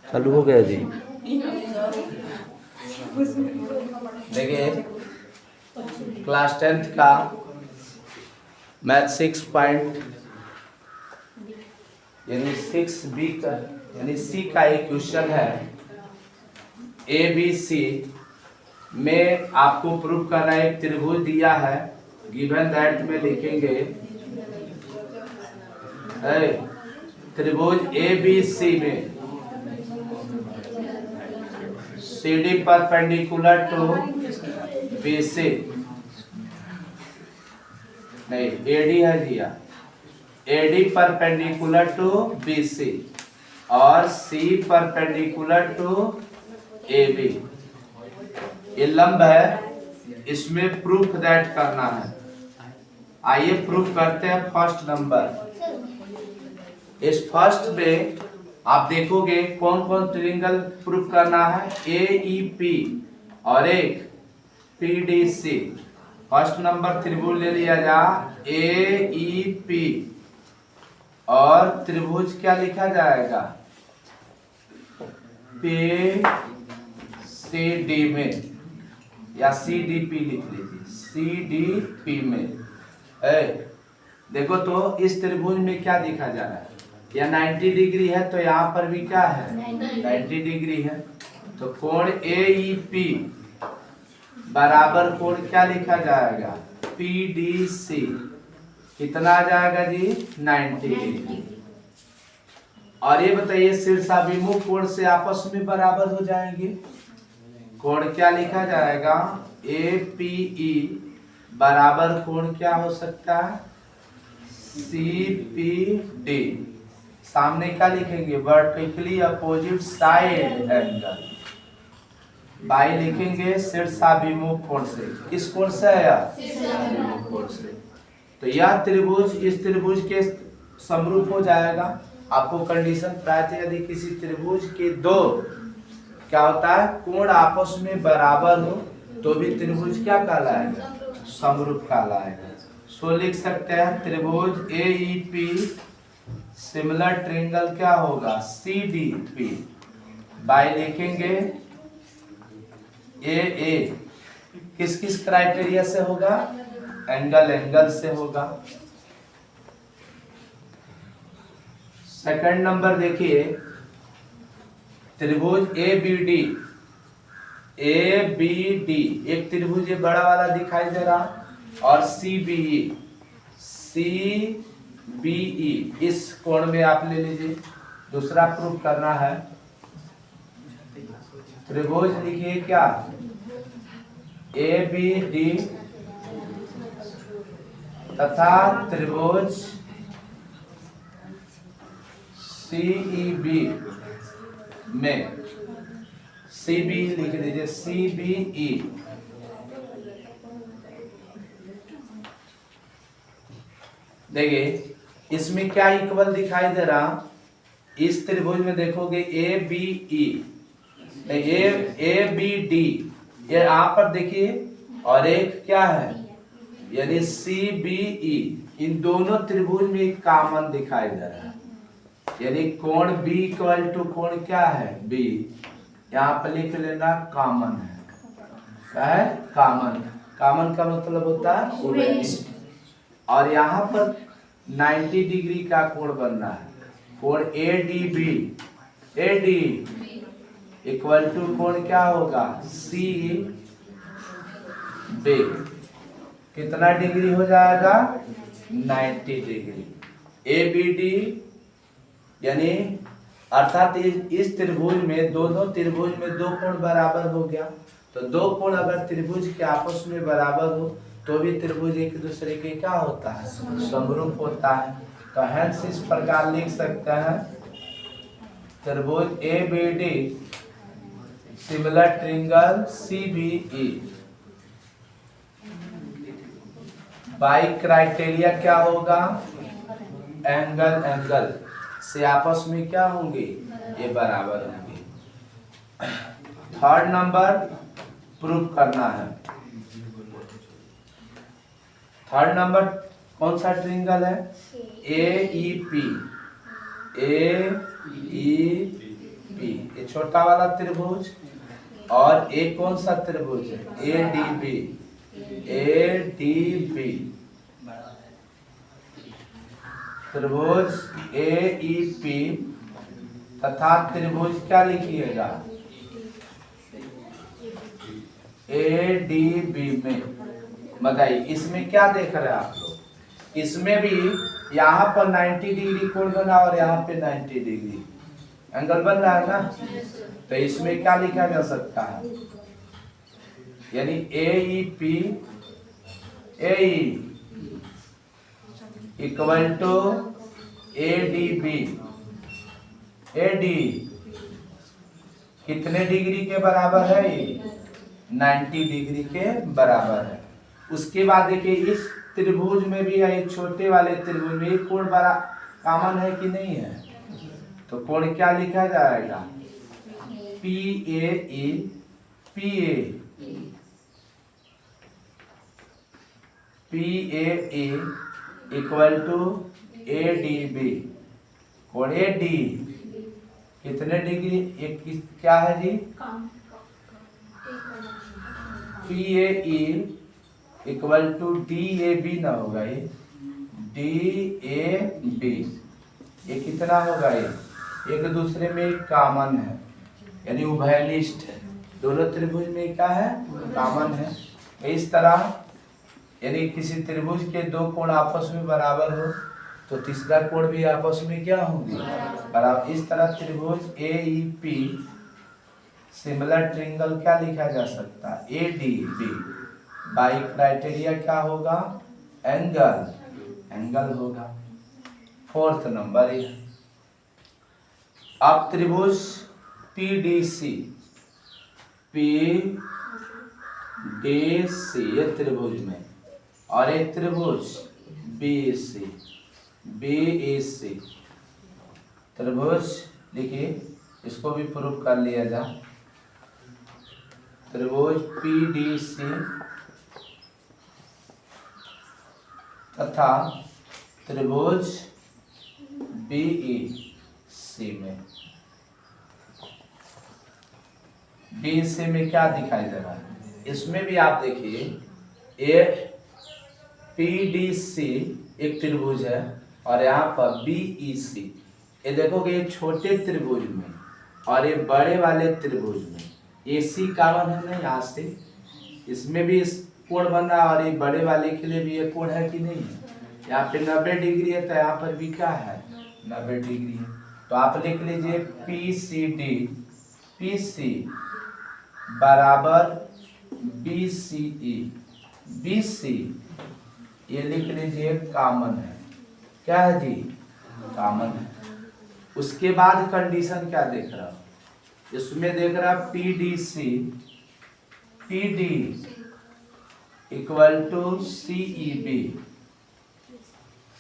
चालू हो गया जी। देखिए क्लास 10th का मैथ 6 पॉइंट यानी 6B का यानी सी का एक क्वेश्चन है। ABC में आपको प्रूफ करना है। एक त्रिभुज दिया है, गिवन दैट में लिखेंगे त्रिभुज ABC में CD परपेंडिकुलर टू BC नहीं AD है दिया, AD परपेंडिकुलर टू BC और C परपेंडिकुलर टू AB। ये लंब है, इसमें प्रूफ दैट करना है। आइए प्रूफ करते हैं। फर्स्ट नंबर, इस फर्स्ट में आप देखोगे कौन कौन ट्रायंगल प्रूफ करना है। AEP और एक PDC। फर्स्ट नंबर त्रिभुज ले लिया जा AEP और त्रिभुज क्या लिखा जाएगा PCD में या CDP लिख लीजिए, CDP में। देखो तो इस त्रिभुज में क्या दिखा जा रहा है, या 90 डिग्री है तो यहाँ पर भी क्या है 90 डिग्री है। तो कोण AEP बराबर कोण क्या लिखा जाएगा PDC। कितना आ जाएगा जी 90 डिग्री। और ये बताइए शीर्षाभिमुख कोण से आपस में बराबर हो जाएंगे। कोण क्या लिखा जाएगा APE बराबर कोण क्या हो सकता है CPD। सामने क्या लिखेंगे vertically opposite side angle. By लिखेंगे शीर्षाभिमुख कोण से। किस कोण से है शीर्षाभिमुख कोण से। तो यह त्रिभुज इस त्रिभुज के समरूप हो जाएगा। आपको कंडीशन प्राप्त, यदि किसी त्रिभुज के दो क्या होता है कोण आपस में बराबर हो तो भी त्रिभुज क्या कहलाएगा समरूप कहलाएगा। सो लिख सकते हैं त्रिभुज AEP सिमिलर ट्रायंगल क्या होगा CDP। बाय लिखेंगे AA किस किस क्राइटेरिया से होगा एंगल से होगा। सेकंड नंबर देखिए त्रिभुज ABD एक त्रिभुज ये बड़ा वाला दिखाई दे रहा और CBE इस कोण में आप ले लीजिए। दूसरा प्रूफ करना है त्रिभुज लिखिए क्या ABD तथा त्रिभुज CEB में CB लिख लीजिए CBE। देखिए इसमें क्या इक्वल दिखाई दे रहा। इस त्रिभुज में देखोगे ABD ये यहाँ पर देखिए और एक क्या है यानी CBE। इन दोनों त्रिभुज में एक कॉमन दिखाई दे रहा है, यानी कोण B इक्वल टू कोण क्या है B। यहाँ पर लिख लेना कॉमन है। क्या है कॉमन। कॉमन का मतलब होता है ओवेनिस्ट। और यहाँ पर 90 डिग्री का कोण बनना है। कोण AD इक्वल टू कोण क्या होगा CB। कितना डिग्री हो जाएगा 90 डिग्री। ABD यानी अर्थात इस त्रिभुज में दोनों त्रिभुज में दो कोण बराबर हो गया। तो दो कोण अगर त्रिभुज के आपस में बराबर हो तो भी त्रिभुज एक दूसरे के क्या होता है समरूप होता है। तो हेंस इस प्रकार लिख सकते हैं त्रिभुज ABD similar triangle CBE। By criteria क्या होगा एंगल से आपस में क्या होंगे ये बराबर होंगे। थर्ड नंबर प्रूफ करना है। थर्ड नंबर कौन सा ट्रायंगल है AEP ये ये छोटा वाला त्रिभुज, और एक कौन सा त्रिभुज है, ADB, ADB त्रिभुज AEP तथा त्रिभुज क्या लिखिएगा, ADB में। बताइए इसमें क्या देख रहे हैं आप लोग, इसमें भी यहाँ पर 90 डिग्री कोण बना और यहाँ पे 90 डिग्री एंगल बन रहा है ना, तो इसमें क्या लिखा जा सकता है, यानी AEP AE equal to ADB, AD कितने डिग्री के बराबर है, ये 90 डिग्री के बराबर है। उसके बाद देखिए इस त्रिभुज में भी है, एक छोटे वाले त्रिभुज में एक कोण बड़ा कॉमन है कि नहीं है, तो कोण क्या लिखा जाएगा, PAE PAE equal to ADB, कोण AD कितने डिग्री, एक क्या है जी, PAE इक्वल टू DAB ना होगा, ये DAB, ये कितना होगा, ये एक दूसरे में कॉमन है, यानी उभयनिष्ठ है, दोनों त्रिभुज में क्या है, कॉमन है। इस तरह यानी किसी त्रिभुज के दो कोण आपस में बराबर हो तो तीसरा कोण भी आपस में क्या होंगे, बराबर। इस तरह त्रिभुज AEP सिमिलर ट्रायंगल क्या लिखा जा सकता है, ADB बाई क्राइटेरिया क्या होगा, एंगल होगा। 4th नंबर है। अब त्रिभुज PDC ये त्रिभुज में, और एक त्रिभुज BAC त्रिभुज लिखिए, इसको भी प्रूफ कर लिया जाए। त्रिभुज PDC तथा त्रिभुज BEC में, BEC में क्या दिखाई दे रहा है, इसमें भी आप देखिए एक PDC एक त्रिभुज है और यहाँ पर BEC, ये देखोगे ये छोटे त्रिभुज में और ये बड़े वाले त्रिभुज में AC कॉमन है ना, यहाँ से इसमें भी इस कोण बन रहा है और ये बड़े वाले के लिए भी ये कोण है कि नहीं है, यहाँ पे 90 डिग्री है तो यहाँ पर भी क्या है 90 डिग्री है। तो आप लिख लीजिए PC बराबर BC ये लिख लीजिए कॉमन है, क्या है जी, कॉमन है। उसके बाद कंडीशन क्या देख रहा हूँ, इसमें देख रहा PD equal to CEB,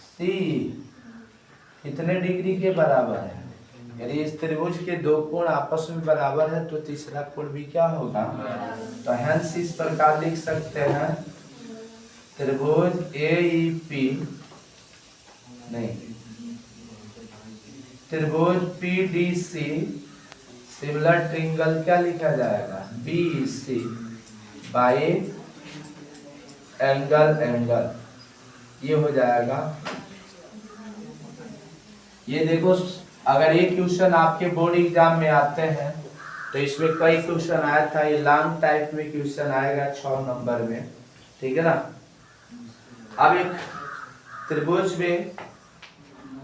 C कितने डिग्री के बराबर है, यदि इस त्रिभुज के दो कोण आपस में बराबर है तो तीसरा कोण भी क्या होगा, तो हेंस इस प्रकार लिख सकते हैं त्रिभुज त्रिभुज PDC सिमिलर ट्रायंगल क्या लिखा जाएगा, BEC बाय एंगल, ये हो जाएगा। ये देखो अगर ये क्वेश्चन आपके बोर्ड एग्जाम में आते हैं तो इसमें कई क्वेश्चन आया था, ये लॉन्ग टाइप में क्वेश्चन आएगा 6 नंबर में, ठीक है ना। अब एक त्रिभुज में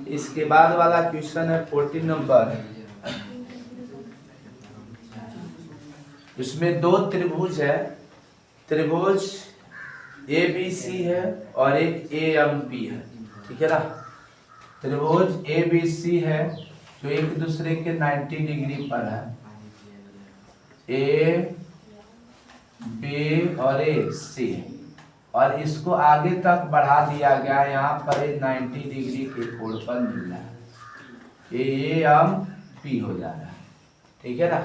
इसके बाद वाला क्वेश्चन है 14 नंबर, इसमें दो त्रिभुज है, त्रिभुज ABC है और एक AMP है, ठीक है ना। त्रिभुज ABC है जो एक दूसरे के 90 डिग्री पर है, A B और AC, और इसको आगे तक बढ़ा दिया गया, यहाँ पर 90 डिग्री के कोण पर मिल रहा है, AMP हो जा रहा है, ठीक है ना।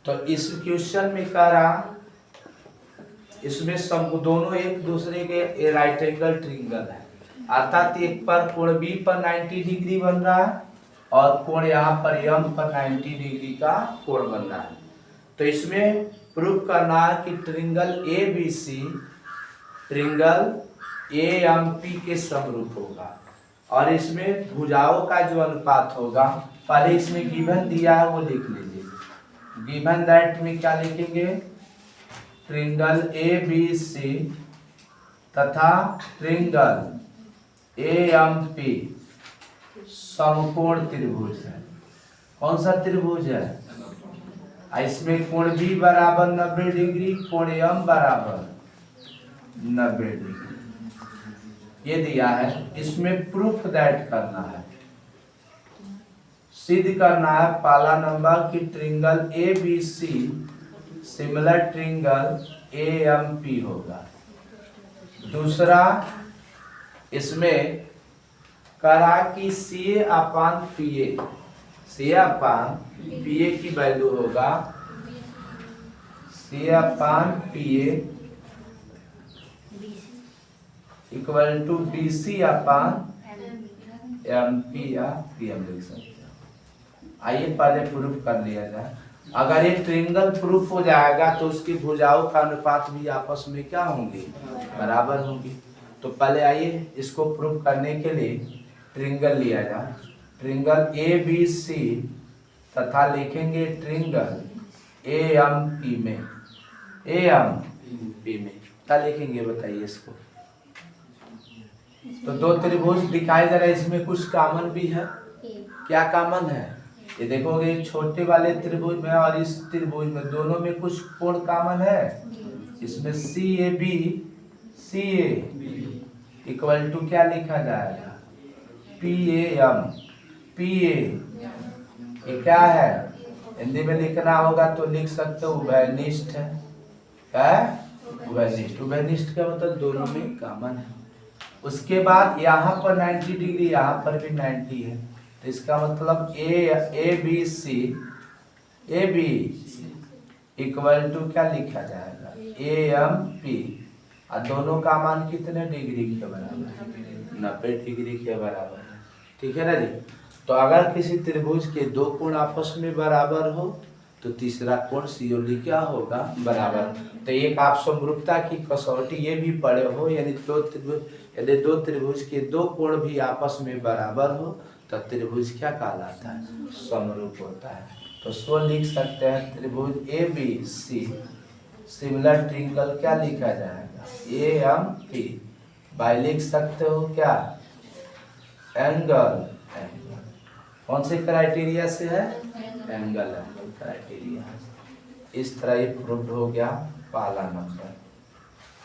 तो इस क्वेश्चन में कह रहा इसमें सब दोनों एक दूसरे के राइट एंगल ट्रायंगल है, अर्थात एक पर कोण B पर 90 डिग्री बन रहा है और कोण यहाँ पर यम पर 90 डिग्री का कोण बन रहा है। तो इसमें प्रूफ करना है कि ट्रिंगल ABC ट्रिंगल AMP के समरूप होगा और इसमें भुजाओं का जो अनुपात होगा, पहले इसमें गिवन दिया है वो लिख लीजिए। गिवन दैट में क्या लिखेंगे, ट्रिंगल ABC तथा ट्रिंगल AMP समकोण त्रिभुज है। कौन सा त्रिभुज है? इसमें कोण B बराबर 90 डिग्री, कोण M बराबर 90 डिग्री, ये दिया है। इसमें प्रूफ दैट करना है, सिद्ध करना है पहला नंबर कि triangle ABC similar triangle AMP होगा। दूसरा इसमें करा कि CA अपान PA की वैल्यू होगा CA upon PA equal to BC upon MP या PM लिख सकते हैं। आइए पहले प्रूफ कर लिया जाए। अगर ये ट्रिंगल प्रूफ हो जाएगा तो उसकी भुजाओं का अनुपात भी आपस में क्या होंगे, बराबर होंगी। तो पहले आइए इसको प्रूफ करने के लिए ट्रिंगल लिया जाए। ट्रिंगल ABC तथा लिखेंगे ट्रिंगल AMP में क्या लिखेंगे बताइए इसको। तो दो त्रिभुज दिखाई दे रहा है, इसमें कुछ कॉमन भी है। क्या कॉमन है? ये देखोगे छोटे वाले त्रिभुज में और इस त्रिभुज में दोनों में कुछ कोण कॉमन है। इसमें CA इक्वल टू क्या लिखा जाएगा, PA ये क्या है, हिंदी में लिखना होगा तो लिख सकते हो उभयनिष्ठ है। क्या है? उभयनिष्ठ का मतलब दोनों में कॉमन है। उसके बाद यहाँ पर 90 डिग्री, यहाँ पर भी 90 है, तो इसका मतलब ABC इक्वल टू क्या लिखा जाएगा, AMP, और दोनों का मान कितने डिग्री के बराबर है, 90 डिग्री के बराबर है। ठीक है ना जी। तो अगर किसी त्रिभुज के दो कोण आपस में बराबर हो तो तीसरा कोण सीओडी क्या होगा, बराबर। तो एक आप समरूपता की कसौटी ये भी पढ़े हो, यदि दो त्रिभुज के दो कोण भी आपस में बराबर हो तो त्रिभुज क्या कहलाता है, समरूप होता है। तो सो लिख सकते हैं त्रिभुज ABC सिमिलर ट्रिंगल क्या लिखा जाएगा, AMP बाय लिख सकते हो क्या, एंगल। कौन से क्राइटेरिया से है, एंगल क्राइटेरिया। इस तरह ये प्रूव्ड हो गया पहला नंबर।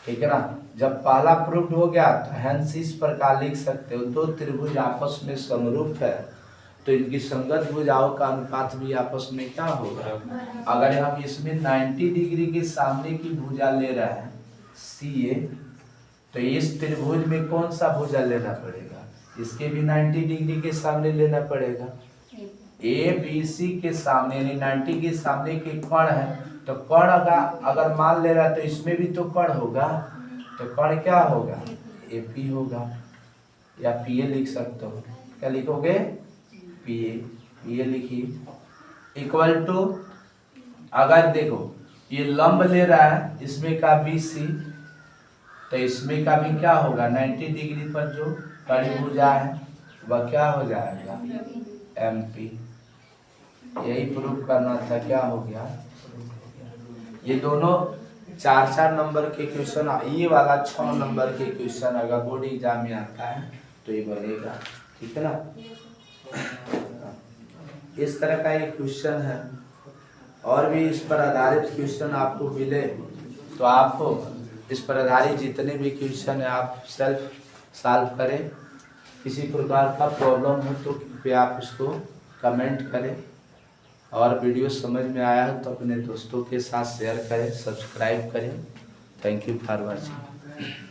ठीक है ना। जब पहला प्रूव्ड हो गया तो हेंस इस प्रकार लिख सकते हो, दो त्रिभुज आपस में समरूप है तो इनकी संगत भुजाओं का अनुपात भी आपस में क्या होगा। अगर हम इसमें 90 डिग्री के सामने की भुजा ले रहे हैं CA, तो इस त्रिभुज में कौन सा भुजा लेना पड़ेगा, इसके भी 90 डिग्री के सामने लेना पड़ेगा। ABC के सामने यानी 90 के सामने के कण है, तो कण अगर मान ले रहा है तो इसमें भी तो कण होगा, तो कण क्या होगा, AP होगा, या PA लिख सकते हो। क्या लिखोगे, PA लिखिए इक्वल टू, अगर देखो ये लंब ले रहा है इसमें का BC, तो इसमें का भी क्या होगा 90 डिग्री पर जो बड़ी भुजा है वह क्या हो जाएगा, MP। यही प्रूफ करना था, क्या हो गया। ये दोनों 4-4 नंबर के क्वेश्चन, ये वाला 6 नंबर के क्वेश्चन अगर बोर्ड एग्जाम में आता है तो ये बनेगा। ठीक है ना। इस तरह का एक क्वेश्चन है, और भी इस पर आधारित क्वेश्चन आपको मिले तो आप इस पर आधारित जितने भी क्वेश्चन है आप सेल्फ सॉल्व करें। किसी प्रकार का प्रॉब्लम हो तो कृपया आप उसको कमेंट करें, और वीडियो समझ में आया है तो अपने दोस्तों के साथ शेयर करें, सब्सक्राइब करें। Thank you for watching.